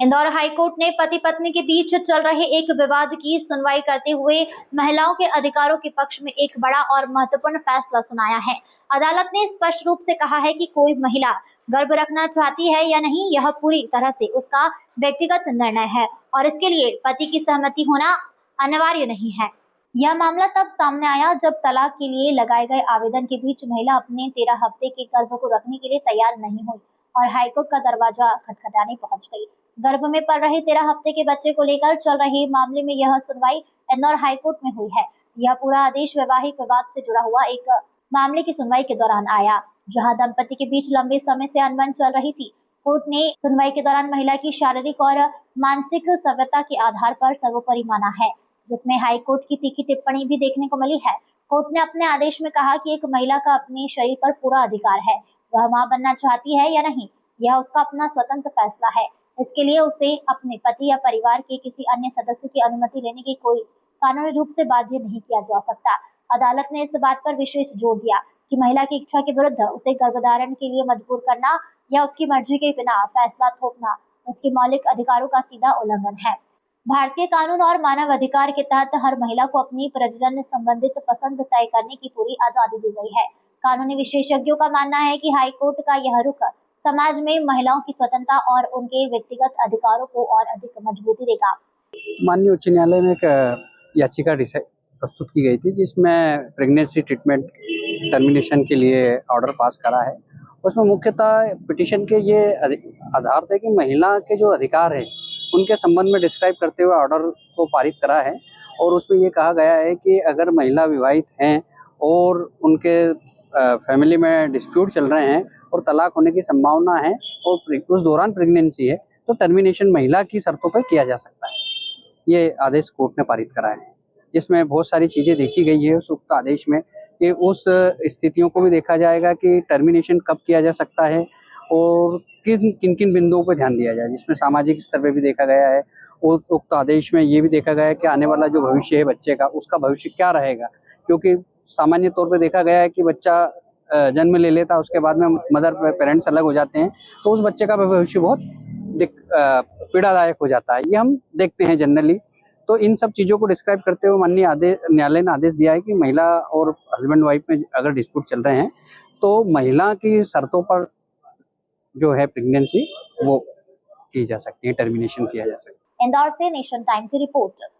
Indore high court ने पति पत्नी के बीच चल रहे एक विवाद की सुनवाई करते हुए महिलाओं के अधिकारों के पक्ष में एक बड़ा और महत्वपूर्ण फैसला सुनाया है। अदालत ने स्पष्ट रूप से कहा है कि कोई महिला गर्भ रखना चाहती है या नहीं, यह पूरी तरह से उसका व्यक्तिगत निर्णय है और इसके लिए पति की सहमति होना अनिवार्य नहीं है। यह मामला तब सामने आया जब तलाक के लिए लगाए गए आवेदन के बीच महिला अपने 13 हफ्ते के गर्भ को रखने के लिए तैयार नहीं हुई और हाईकोर्ट का दरवाजा खटखटाने पहुंच गई। गर्भ में पल रहे 13 हफ्ते के बच्चे को लेकर चल रहे मामले में यह सुनवाई इंदौर हाईकोर्ट में हुई है। यह पूरा आदेश वैवाहिक विवाद से जुड़ा हुआ एक मामले की सुनवाई के दौरान आया, जहां दंपति के बीच लंबे समय से अनबन चल रही थी। कोर्ट ने सुनवाई के दौरान महिला की शारीरिक और मानसिक सभ्यता के आधार पर सर्वोपरि माना है, जिसमें हाईकोर्ट की तीखी टिप्पणी भी देखने को मिली है। कोर्ट ने अपने आदेश में कहा कि एक महिला का अपने शरीर पर पूरा अधिकार है, वह मां बनना चाहती है या नहीं, यह उसका अपना स्वतंत्र फैसला है। इसके लिए उसे अपने पति या परिवार के किसी अन्य सदस्य की अनुमति लेने की कोई कानूनी रूप से बाध्य नहीं किया जा सकता। अदालत ने इस बात पर विशेष जोर दिया कि महिला की इच्छा के विरुद्ध उसे गर्भधारण के लिए मजबूर करना या उसकी मर्जी के बिना फैसला थोपना उसके मौलिक अधिकारों का सीधा उल्लंघन है। भारतीय कानून और मानव अधिकार के तहत हर महिला को अपनी प्रजनन संबंधित पसंद तय करने की पूरी आजादी दी गई है। कानूनी विशेषज्ञों का मानना है कि हाईकोर्ट का यह रुख समाज में महिलाओं की स्वतंत्रता और उनके व्यक्तिगत अधिकारों को और अधिक मजबूती देगा। माननीय उच्च न्यायालय में एक याचिका प्रस्तुत की गई थी, जिसमें प्रेगनेंसी ट्रीटमेंट टर्मिनेशन के लिए ऑर्डर पास करा है। उसमें मुख्यतः पिटीशन के ये आधार थे कि महिला के जो अधिकार हैं उनके संबंध में डिस्क्राइब करते हुए ऑर्डर को पारित करा है और उसमें ये कहा गया है कि अगर महिला विवाहित हैं और उनके फैमिली में डिस्प्यूट चल रहे हैं और तलाक होने की संभावना है और उस दौरान प्रेगनेंसी है, तो टर्मिनेशन महिला की शर्तों पर किया जा सकता है। ये आदेश कोर्ट ने पारित करा है, जिसमें बहुत सारी चीज़ें देखी गई है उस उक्त आदेश में कि उस स्थितियों को भी देखा जाएगा कि टर्मिनेशन कब किया जा सकता है और किन किन बिंदुओं पर ध्यान दिया जाए, जिसमें सामाजिक स्तर पर भी देखा गया है। और उक्त आदेश में ये भी देखा गया है कि आने वाला जो भविष्य है बच्चे का, उसका भविष्य क्या रहेगा, क्योंकि सामान्य तौर पर देखा गया है कि बच्चा जन्म ले लेता, उसके बाद में मदर पेरेंट्स अलग हो जाते हैं, तो उस बच्चे का भविष्य बहुत पीड़ादायक हो जाता है। ये हम देखते हैं जनरली। तो इन सब चीज़ों को डिस्क्राइब करते हुए माननीय न्यायालय ने आदेश दिया है कि महिला और हस्बैंड वाइफ में अगर डिस्प्यूट चल रहे हैं तो महिला की शर्तों पर जो है प्रेगनेंसी वो की जा सकती है, टर्मिनेशन किया जा सकता है। इंदौर से नेशन टाइम की रिपोर्ट।